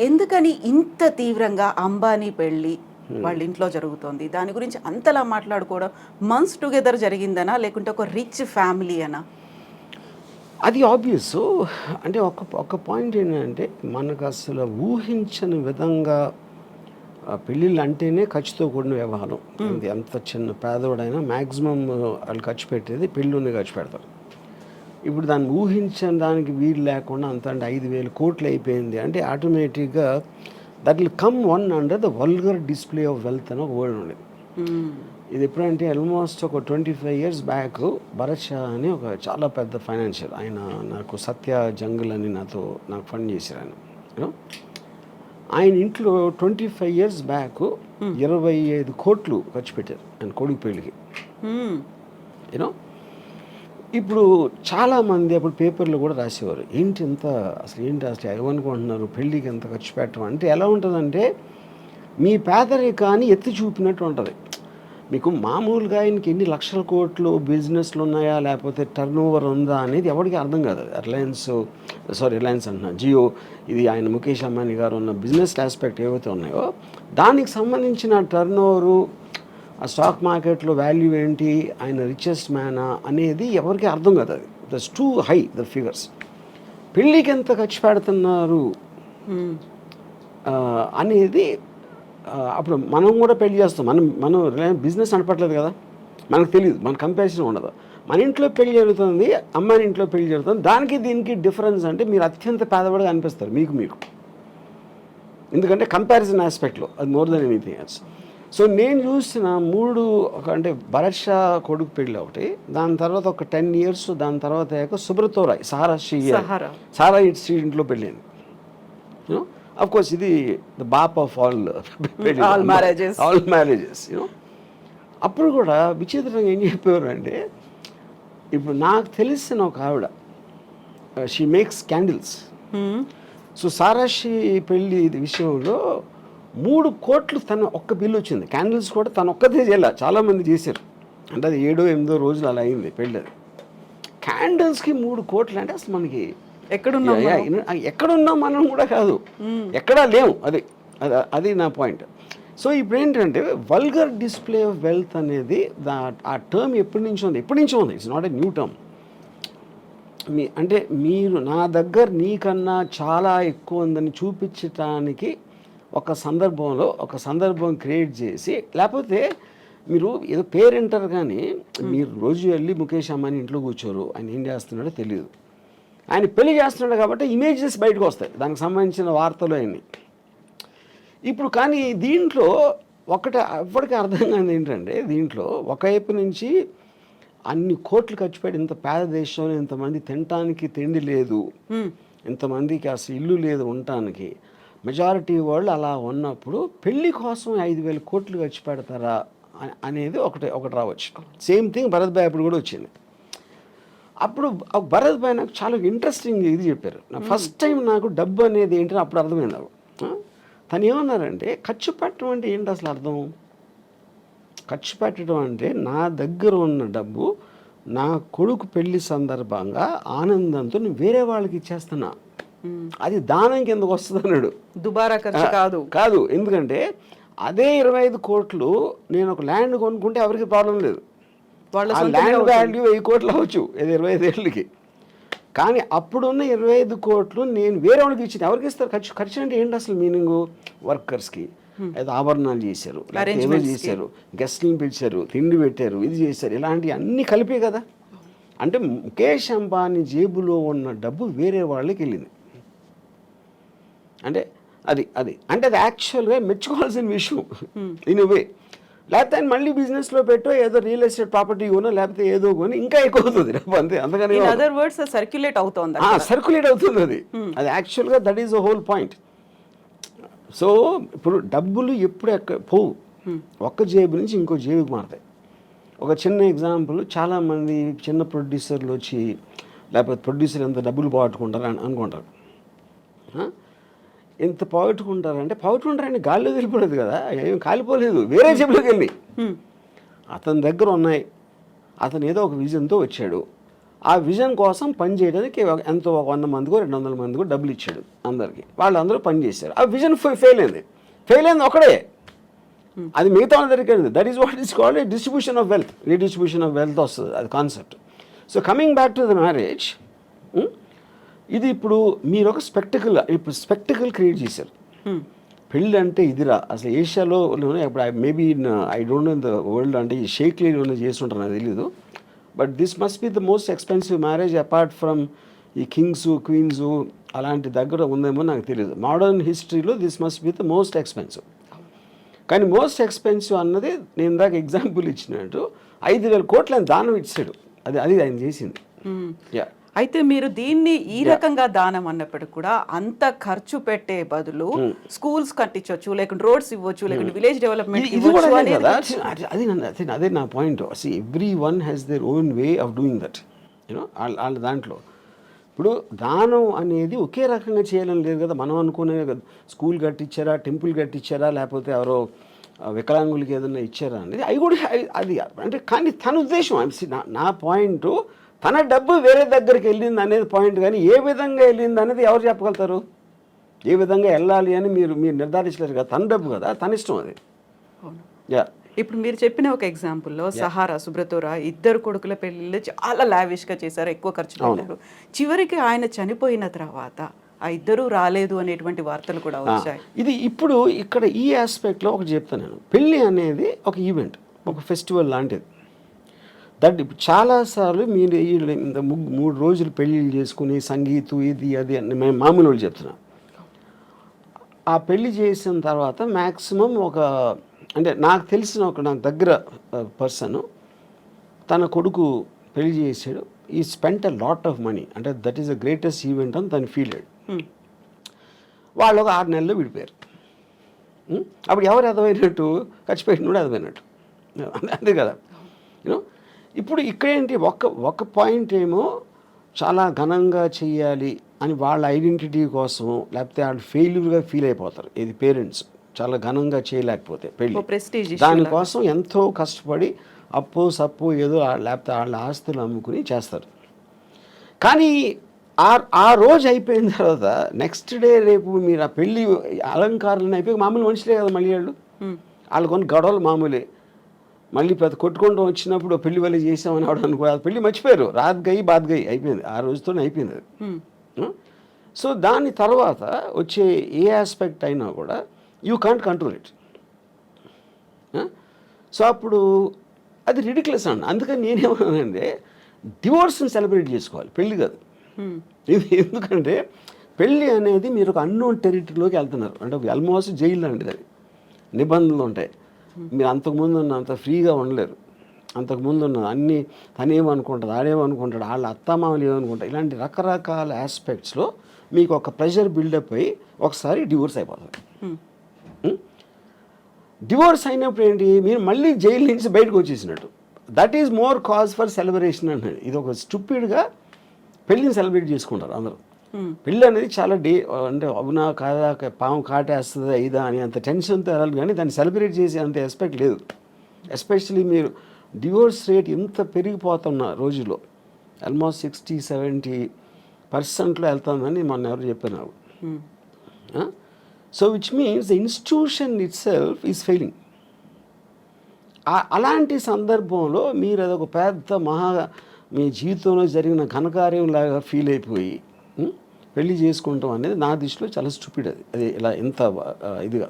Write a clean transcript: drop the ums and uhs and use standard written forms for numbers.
ఎందుకని ఇంత తీవ్రంగా అంబానీ పెళ్ళి వాళ్ళ ఇంట్లో జరుగుతోంది? దాని గురించి అంతలా మాట్లాడుకోవడం మంత్స్ టుగెదర్ జరిగిందనా? లేకుంటే ఒక రిచ్ ఫ్యామిలీ అనా? అది ఆబ్వియస్. అంటే ఒక పాయింట్ ఏంటంటే మనకు అసలు ఊహించని విధంగా పెళ్ళిళ్ళు అంటేనే ఖర్చుతో కూడిన వ్యవహారం. అది ఎంత చిన్న పేదవాడైనా మ్యాక్సిమం వాళ్ళు ఖర్చు పెట్టేది పెళ్ళిలోనే ఖర్చు పెడతారు. ఇప్పుడు దాన్ని ఊహించని దానికి వీలు లేకుండా అంత అంటే 5,000 కోట్లు అయిపోయింది అంటే ఆటోమేటిక్గా that will come one under the vulgar display of wealth అని ఒక వర్డ్ ఉండేది. ఇది ఎప్పుడంటే ఆల్మోస్ట్ ఒక 25 years బ్యాక్ భరత్ షా అని ఒక చాలా పెద్ద ఫైనాన్షియల్ ఆయన నాకు సత్య జంగల్ అని నాకు ఫండ్ చేశారు ఆయన. ఆయన ఇంట్లో 25 years బ్యాక్ 25 కోట్లు ఖర్చు పెట్టారు ఆయన కొడుకు పెళ్ళికి. యూనో ఇప్పుడు చాలామంది అప్పుడు పేపర్లో కూడా రాసేవారు ఏంటి అసలు ఏమనుకుంటున్నారు పెళ్ళికి ఎంత ఖర్చు పెట్టడం అంటే ఎలా ఉంటుందంటే మీ పేదరికాన్ని ఎత్తి చూపినట్టు ఉంటుంది. మీకు మామూలుగా ఆయనకి ఎన్ని లక్షల కోట్లు బిజినెస్లు ఉన్నాయా లేకపోతే టర్న్ ఓవర్ ఉందా అనేది ఎవరికి అర్థం కాదు. రిలయన్స్ అంటున్నా, జియో, ఇది ఆయన ముఖేష్ అంబానీ గారు ఉన్న బిజినెస్ ఆస్పెక్ట్ ఏవైతే ఉన్నాయో దానికి సంబంధించిన టర్న్ ఓవరు, ఆ స్టాక్ మార్కెట్లో వాల్యూ ఏంటి, ఆయన రిచెస్ట్ మ్యానా అనేది ఎవరికి అర్థం కాదు. అది that's two high the figures. పెళ్ళికి ఎంత ఖర్చు పెడుతున్నారు అనేది అప్పుడు మనం కూడా పెళ్లి చేస్తాం. మనం బిజినెస్ నడపట్లేదు కదా, మనకు తెలియదు, మన కంపారిజన్ ఉండదు. మన ఇంట్లో పెళ్లి జరుగుతుంది, అమ్మాయి ఇంట్లో పెళ్లి జరుగుతుంది, దానికి దీనికి డిఫరెన్స్ అంటే మీరు అత్యంత పేదవాడిగా అనిపిస్తారు మీకు. ఎందుకంటే కంపారిజన్ ఆస్పెక్ట్లో అది more than anything else. So నేను చూసిన అంటే భరత్ షా కొడుకు పెళ్ళి ఒకటి, దాని తర్వాత ఒక 10 years, దాని తర్వాత అయ్యాక సుబ్రతో రాయ్ సారా ఇట్స్ ఇంట్లో పెళ్ళింది. అఫ్ కోర్స్ ఇది ద బాప్ ఆఫ్ ఆల్ మ్యారేజెస్. అప్పుడు కూడా విచిత్రంగా ఏం చెప్పేవారు అంటే, ఇప్పుడు నాకు తెలిసిన ఒక ఆవిడ షీ మేక్స్ క్యాండిల్స్. సో సారాషి పెళ్ళి విషయంలో 3 కోట్లు తన ఒక్క బిల్లు వచ్చింది. క్యాండిల్స్ కూడా తను ఒక్కదే చేయాల, చాలామంది చేశారు. అంటే అది 7-8 రోజులు అలా అయింది పెళ్ళి. అది క్యాండిల్స్కి 3 కోట్లు అంటే అసలు మనకి ఎక్కడున్నాం మనం కూడా కాదు, ఎక్కడా లేవు. అది నా పాయింట్. సో ఇప్పుడు ఏంటంటే వల్గర్ డిస్ప్లే ఆఫ్ వెల్త్ అనేది ఆ టర్మ్ ఎప్పటి నుంచో ఉంది. It's not a new term. అంటే మీరు నా దగ్గర నీకన్నా చాలా ఎక్కువ ఉందని చూపించటానికి ఒక సందర్భం క్రియేట్ చేసి, లేకపోతే మీరు ఏదో పేరెంటర్ కానీ మీరు రోజు వెళ్ళి ముఖేష్ అంబానీ ఇంట్లో కూర్చోరు, ఆయన ఏం చేస్తున్నాడో తెలియదు. ఆయన పెళ్లి చేస్తున్నాడు కాబట్టి ఇమేజెస్ బయటకు వస్తాయి, దానికి సంబంధించిన వార్తలు అన్నీ. ఇప్పుడు కానీ దీంట్లో ఎవరికి అర్థం కాదు ఏంటంటే, దీంట్లో ఒకవైపు నుంచి అన్ని కోట్లు ఖర్చు పెట్టి ఇంత పేద దేశంలో ఇంతమంది తినటానికి తిండి లేదు, ఇంతమందికి అసలు ఇల్లు లేదు ఉండటానికి, మెజారిటీ వాళ్ళు అలా ఉన్నప్పుడు పెళ్లి కోసం 5,000 కోట్లు ఖర్చు పెడతారా అనేది ఒకటి రావచ్చు. సేమ్ థింగ్ భరత్ భాయ్ అప్పుడు కూడా వచ్చింది. అప్పుడు భరత్ భాయ్ నాకు చాలా ఇంట్రెస్టింగ్ ఇది చెప్పారు. ఫస్ట్ టైం నాకు డబ్బు అనేది ఏంటని అప్పుడు అర్థమైంది. తను ఏమన్నారంటే, ఖర్చు పెట్టడం అంటే ఏంటి అసలు అర్థం? ఖర్చు పెట్టడం అంటే నా దగ్గర ఉన్న డబ్బు నా కొడుకు పెళ్లి సందర్భంగా ఆనందంతో నేను వేరే వాళ్ళకి ఇచ్చేస్తున్నా, అది దానం కిందకు వస్తుంది అన్నాడు. దుబారా ఖర్చు కాదు. ఎందుకంటే అదే 25 కోట్లు నేను ఒక ల్యాండ్ కొనుక్కుంటే ఎవరికి ప్రాబ్లం లేదు, ఆ ల్యాండ్ వాల్యూ 1000 కోట్లు అవ్వచ్చు 25 ఏళ్ళకి. కానీ అప్పుడున్న 25 కోట్లు నేను వేరే వాళ్ళకి ఇచ్చింది, ఎవరికి ఇస్తారు? ఖర్చు అంటే ఏంటి అసలు మీనింగు? వర్కర్స్కి ఏదో ఆభరణాలు చేశారు, ఏదో చేశారు, గెస్ట్లను పిలిచారు, తిండి పెట్టారు, ఇది చేశారు, ఇలాంటివి అన్నీ కలిపే కదా. అంటే ముఖేష్ అంబానీ జేబులో ఉన్న డబ్బు వేరే వాళ్ళకి వెళ్ళింది. అంటే అది యాక్చువల్గా మెచ్చుకోవాల్సిన విషయం ఇన్ వే. లేకపోతే ఆయన మళ్ళీ బిజినెస్లో పెట్టో ఏదో రియల్ ఎస్టేట్ ప్రాపర్టీ కొనో లేకపోతే ఏదో కొని ఇంకా ఎక్కువ అవుతుంది అంతే. అందుకని సర్క్యులేట్ అవుతుంది అది యాక్చువల్గా that is the whole point. So ఇప్పుడు డబ్బులు ఎప్పుడు పోవు, ఒక్క జేబు నుంచి ఇంకో జేబుకి మారుతాయి. ఒక చిన్న ఎగ్జాంపుల్, చాలామంది చిన్న ప్రొడ్యూసర్లు వచ్చి లేకపోతే ప్రొడ్యూసర్ ఎంత డబ్బులు పోగొట్టుకుంటారు అని అనుకుంటారు. ఎంత పోగొట్టుకుంటారంటే గాల్లో వెళ్ళిపోలేదు కదా, ఏం కాలిపోలేదు, వేరే జేబులోకి వెళ్ళి అతని దగ్గర ఉన్నాయి. అతను ఏదో ఒక విజన్తో వచ్చాడు, ఆ విజన్ కోసం పని చేయడానికి ఎంతో 100 మందికో 200 మందికో డబ్బులు ఇచ్చాడు అందరికీ. వాళ్ళందరూ పని చేశారు. ఆ విజన్ ఫెయిల్ అయింది ఒకడే. అది మిగతా వాళ్ళ దగ్గరికి వెళ్ళింది. That is what is called a distribution of wealth, redistribution of wealth వస్తుంది అది concept. So coming back to the marriage, ఇది ఇప్పుడు మీరు ఒక స్పెక్టికల్ క్రియేట్ చేశారు. పెళ్ళి అంటే ఇదిరా అసలు ఏషియాలో ఇప్పుడు maybe I don't know in the world, అంటే ఈ షేక్ లీడ్ ఏమైనా చేస్తుంటారు నాకు తెలీదు. But this must be the most expensive marriage apart from ఈ కింగ్స్ క్వీన్స్ అలాంటి దగ్గర ఉందేమో నాకు తెలియదు. మోడర్న్ హిస్టరీలో this must be the most expensive. కానీ మోస్ట్ ఎక్స్పెన్సివ్ అన్నది నేను ఇందాక ఎగ్జాంపుల్ ఇచ్చినట్టు 5,000 కోట్ల దానం ఇచ్చాడు. అది ఆయన చేసింది. యా. అయితే మీరు దీన్ని ఈ రకంగా దానం అన్నప్పటికీ కూడా అంత ఖర్చు పెట్టే బదులు స్కూల్స్ కట్టించవచ్చు, లేకుంటే రోడ్స్ ఇవ్వచ్చు, లేకుంటే విలేజ్ డెవలప్మెంట్ అదే నా point. Every one has their own way of doing that. You know వాళ్ళ దాంట్లో ఇప్పుడు దానం అనేది ఒకే రకంగా చేయాలని లేదు కదా. మనం అనుకునే స్కూల్ కట్టించారా, టెంపుల్ కట్టించారా, లేకపోతే ఎవరో వికలాంగులకి ఏదైనా ఇచ్చారా అనేది అవి కూడా అది అంటే. కానీ తన ఉద్దేశం నా పాయింట్ తన డబ్బు వేరే దగ్గరికి వెళ్ళింది అనేది పాయింట్. కానీ ఏ విధంగా వెళ్ళింది అనేది ఎవరు చెప్పగలుగుతారు? ఏ విధంగా వెళ్ళాలి అని మీరు నిర్ధారించలేరు కదా. తన డబ్బు కదా, తన ఇష్టం అది. యా. ఇప్పుడు మీరు చెప్పిన ఒక ఎగ్జాంపుల్లో సహారా, సుబ్రతోరా ఇద్దరు కొడుకుల పెళ్ళిళ్ళు చాలా లావిష్గా చేశారు, ఎక్కువ ఖర్చు పెట్టారు. చివరికి ఆయన చనిపోయిన తర్వాత ఆ ఇద్దరు రాలేదు అనేటువంటి వార్తలు కూడా వచ్చాయి. ఇది ఇప్పుడు ఇక్కడ ఈ ఆస్పెక్ట్లో ఒకటి చెప్తాను నేను. పెళ్ళి అనేది ఒక ఈవెంట్, ఒక ఫెస్టివల్ లాంటిది. దట్ చాలాసార్లు మీరు 3 రోజులు పెళ్ళిళ్ళు చేసుకుని సంగీతం ఇది అది అని మేము మామూలు వాళ్ళు చెప్తున్నాం. ఆ పెళ్ళి చేసిన తర్వాత మ్యాక్సిమం అంటే నాకు తెలిసిన నాకు దగ్గర పర్సన్ తన కొడుకు పెళ్లి చేసాడు. He spent a lot of money, అంటే that is the greatest event అని తను ఫీల్ అయ్యాడు. వాళ్ళు ఒక 6 నెలల్లో విడిపోయారు. అప్పుడు ఎవరు అర్థమైనట్టు? ఖర్చు పెట్టినోడు అర్థమైనట్టు. అంతే కదా. యూనో ఇప్పుడు ఇక్కడేంటి ఒక పాయింట్ ఏమో చాలా ఘనంగా చెయ్యాలి అని వాళ్ళ ఐడెంటిటీ కోసం, లేకపోతే వాళ్ళు ఫెయిల్యూర్గా ఫీల్ అయిపోతారు. ఇది పేరెంట్స్ చాలా ఘనంగా చేయలేకపోతే పెళ్ళి, దానికోసం ఎంతో కష్టపడి అప్పు సప్పు ఏదో లేకపోతే వాళ్ళ ఆస్తులు అమ్ముకుని చేస్తారు. కానీ ఆ రోజు అయిపోయిన తర్వాత నెక్స్ట్ డే రేపు మీరు ఆ పెళ్ళి అలంకారాలను అయిపోయి మామూలు మనుషులే కదా మళ్ళీ వాళ్ళు కొన్ని గొడవలు మామూలే. మళ్ళీ పెద్ద కొట్టుకుంటూ వచ్చినప్పుడు పెళ్లి వల్ల చేసామని ఆవిడ అనుకో, పెళ్ళి మర్చిపోయారు. రాత్ గయి బాత్ గయి అయిపోయింది, ఆ రోజుతోనే అయిపోయింది అది. సో దాని తర్వాత వచ్చే ఏ ఆస్పెక్ట్ అయినా కూడా you can't control it. So అప్పుడు అది రిడిక్యులస్ అండి. అందుకని నేనేమన్నానంటే డివోర్స్ని సెలబ్రేట్ చేసుకోవాలి, పెళ్ళి కాదు. ఎందుకంటే పెళ్ళి అనేది మీరు ఒక అన్నోన్ టెరిటరీలోకి వెళ్తున్నారు. అంటే ఆల్మోస్ట్ జైలు లాంటిది, అది నిబంధనలు ఉంటాయి. మీరు అంతకుముందు అంత ఫ్రీగా ఉండలేరు. అంతకుముందు ఉన్న అన్నీ తనేమనుకుంటుంది, ఆడేమనుకుంటాడు, వాళ్ళ అత్తమామలు ఏమనుకుంటారు, ఇలాంటి రకరకాల ఆస్పెక్ట్స్లో మీకు ఒక ప్రెషర్ బిల్డప్ అయ్యి ఒకసారి డివోర్స్ అయిపోతుంది. డివోర్స్ అయినప్పుడు ఏంటి, మీరు మళ్ళీ జైలు నుంచి బయటకు వచ్చేసినట్టు. That is more cause for celebration అనేది. ఇది ఒక స్టూపిడ్గా పెళ్ళిని సెలబ్రేట్ చేసుకుంటారు అందరూ. పెళ్ళి అనేది చాలా అంటే అవునా కాదా, పాము కాటేస్తుందా ఇదా అని అంత టెన్షన్తో వెళ్ళాలి. కానీ దాన్ని సెలబ్రేట్ చేసే అంత ఎస్పెక్ట్ లేదు. ఎస్పెషలీ మీరు డివోర్స్ రేట్ ఎంత పెరిగిపోతున్న రోజుల్లో ఆల్మోస్ట్ 60-70% వెళ్తుందని మొన్న ఎవరు చెప్పారు నాకు. So which means the institution it self is failing. అలాంటి సందర్భంలో మీరు అదొక పెద్ద మీ జీవితంలో జరిగిన ఘనకార్యం లాగా ఫీల్ అయిపోయి పెళ్లి చేసుకుంటాం అనేది నా దృష్టిలో చాలా స్టూపిడ్. అది ఇలా ఎంత ఇదిగా